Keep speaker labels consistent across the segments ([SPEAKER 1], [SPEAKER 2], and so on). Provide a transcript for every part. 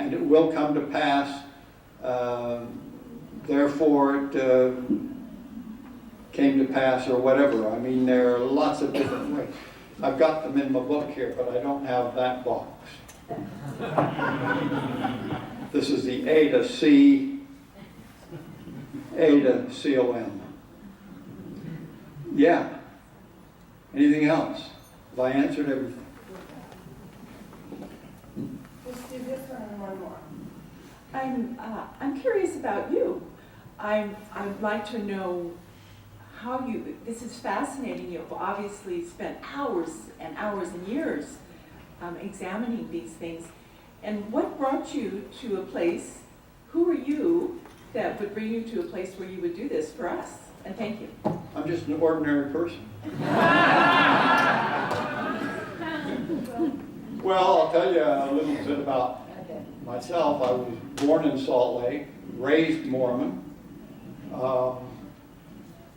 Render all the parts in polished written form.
[SPEAKER 1] and it will come to pass. Therefore, it came to pass, or whatever. I mean, there are lots of different ways. I've got them in my book here, but I don't have that box. This is the A to C, A to COM. Yeah. Anything else? Have I answered everything?
[SPEAKER 2] Let's do this one and one more.
[SPEAKER 3] I'm curious about you. I'd like to know how you, this is fascinating. You've obviously spent hours and hours and years examining these things. And what brought you to a place, who are you that would bring you to a place where you would do this for us? And thank you.
[SPEAKER 1] I'm just an ordinary person. Well, I'll tell you a little bit about myself. I was born in Salt Lake, raised Mormon,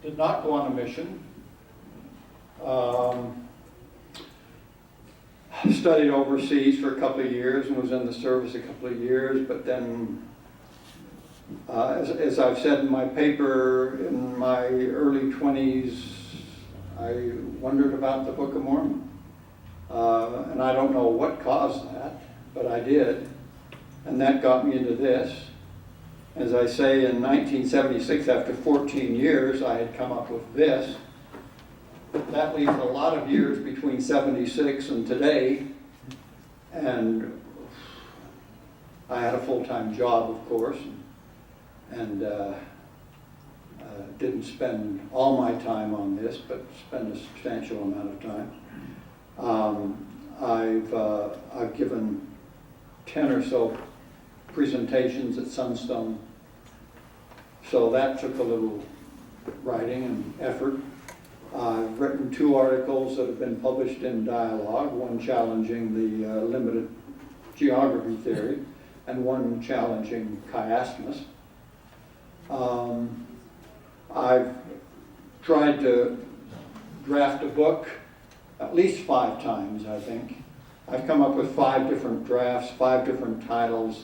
[SPEAKER 1] did not go on a mission, studied overseas for a couple of years and was in the service a couple of years, but then, as I've said in my paper, in my early 20s, I wondered about the Book of Mormon. And I don't know what caused that, but I did. And that got me into this. As I say, in 1976, after 14 years, I had come up with this. That leaves a lot of years between 76 and today. And I had a full-time job, of course, and didn't spend all my time on this, but spend a substantial amount of time. I've given 10 or so presentations at Sunstone, so that took a little writing and effort. I've written 2 articles that have been published in Dialogue, one challenging the limited geography theory and one challenging chiasmus. I've tried to draft a book at least 5 times, I think. I've come up with 5 different drafts, 5 different titles,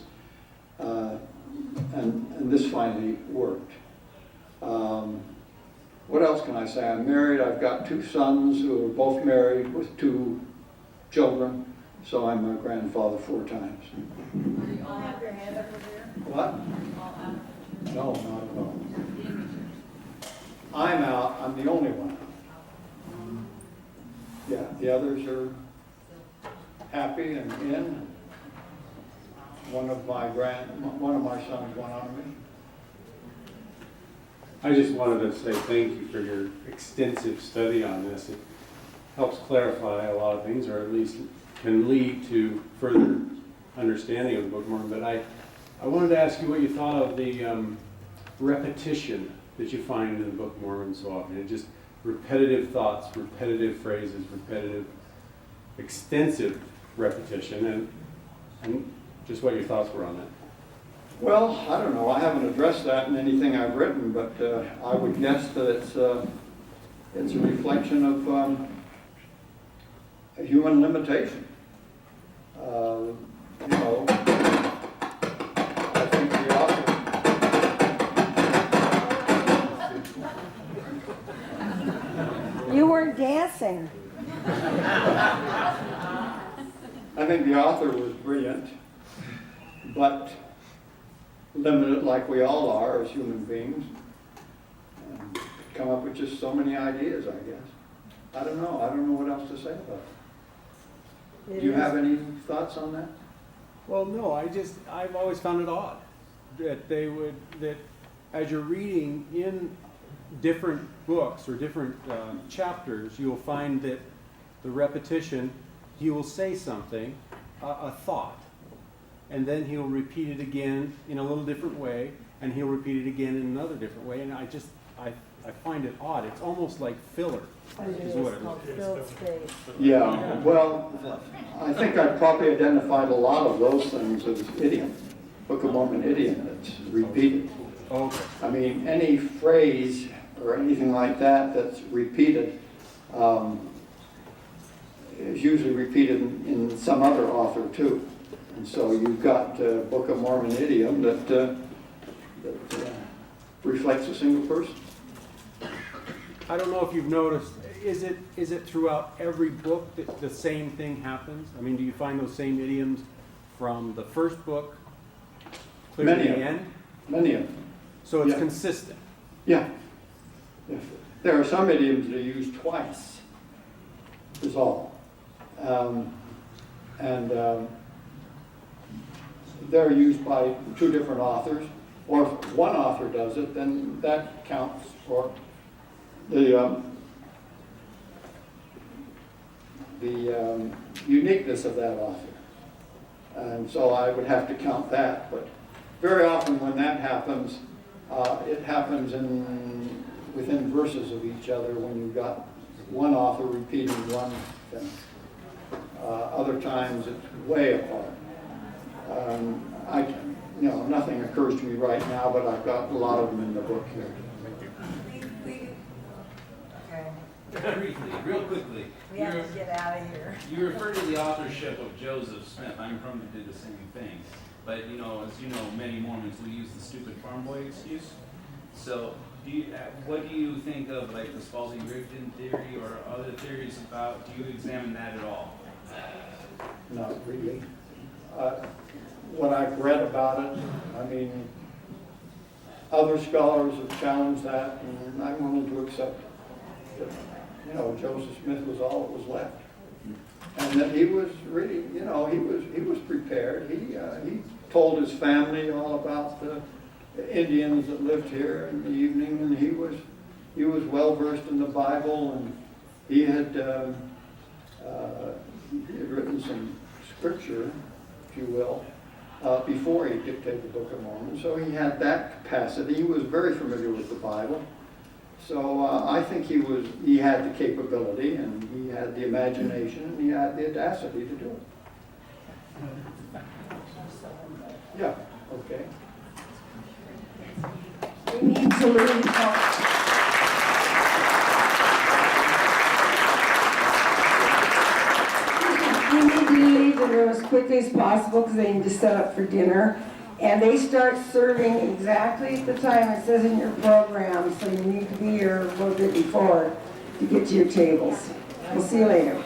[SPEAKER 1] and this finally worked. What else can I say? I'm married. I've got 2 sons who are both married with 2 children, so I'm a grandfather 4 times.
[SPEAKER 2] Do you all have your hand over there?
[SPEAKER 1] What?
[SPEAKER 2] All out.
[SPEAKER 1] No, not at all. I'm out. I'm the only one out. Yeah, the others are happy and in. One of my sons went on a mission.
[SPEAKER 4] I just wanted to say thank you for your extensive study on this. It helps clarify a lot of things, or at least can lead to further understanding of the Book of Mormon. But I wanted to ask you what you thought of the repetition that you find in the Book of Mormon so often. It just repetitive thoughts, repetitive phrases, repetitive, extensive repetition, and just what your thoughts were on that.
[SPEAKER 1] Well, I don't know. I haven't addressed that in anything I've written, but I would guess that it's a reflection of a human limitation. You know, I think the author.
[SPEAKER 2] You weren't dancing.
[SPEAKER 1] I think the author was brilliant, but limited like we all are as human beings. And come up with just so many ideas, I guess. I don't know. I don't know what else to say about it. Do you have any thoughts on that?
[SPEAKER 4] Well, no, I've always found it odd that that as you're reading in different books or different chapters, you'll find that the repetition, he will say something, a thought, and then he'll repeat it again in a little different way, and he'll repeat it again in another different way, and I find it odd. It's almost like filler, is what it is.
[SPEAKER 1] Yeah, well, I think I've probably identified a lot of those things as idiom, Book of Mormon idiom that's repeated.
[SPEAKER 4] Okay.
[SPEAKER 1] I mean, any phrase or anything like that that's repeated is usually repeated in some other author too. And so you've got Book of Mormon idiom that reflects a single person.
[SPEAKER 5] I don't know if you've noticed, is it throughout every book that the same thing happens? I mean, do you find those same idioms from the first book clear to
[SPEAKER 1] Many
[SPEAKER 5] the
[SPEAKER 1] of them.
[SPEAKER 5] end?
[SPEAKER 1] Many of them.
[SPEAKER 5] So it's
[SPEAKER 1] Yeah.
[SPEAKER 5] consistent.
[SPEAKER 1] Yeah. Yes. There are some idioms that are used twice, is all. They're used by two different authors, or if one author does it, then that counts for the uniqueness of that author. And so I would have to count that, but very often when that happens, it happens within verses of each other when you've got one author repeating one thing. Other times it's way apart. Nothing occurs to me right now, but I've got a lot of them in the book here.
[SPEAKER 6] Briefly, real quickly.
[SPEAKER 2] We have to get out of here.
[SPEAKER 6] You refer to the authorship of Joseph Smith. I'm from to do the same thing. But, as you know, many Mormons will use the stupid farm boy excuse. So, what do you think of, like, the Spalding-Rigdon theory or other theories about, do you examine that at all?
[SPEAKER 1] Not really. What I've read about it, I mean, other scholars have challenged that, and I'm willing to accept it. Joseph Smith was all that was left. And that he was really, he was prepared. He told his family all about the Indians that lived here in the evening, and he was well versed in the Bible, and he had written some scripture, if you will, before he dictated the Book of Mormon. So he had that capacity. He was very familiar with the Bible. So I think he had the capability, and he had the imagination, and he had the audacity to do it. Yeah, okay.
[SPEAKER 2] We need to leave. We need to leave the room as quickly as possible because they need to set up for dinner. And they start serving exactly at the time it says in your program, so you need to be here a little bit before to get to your tables. We'll see you later.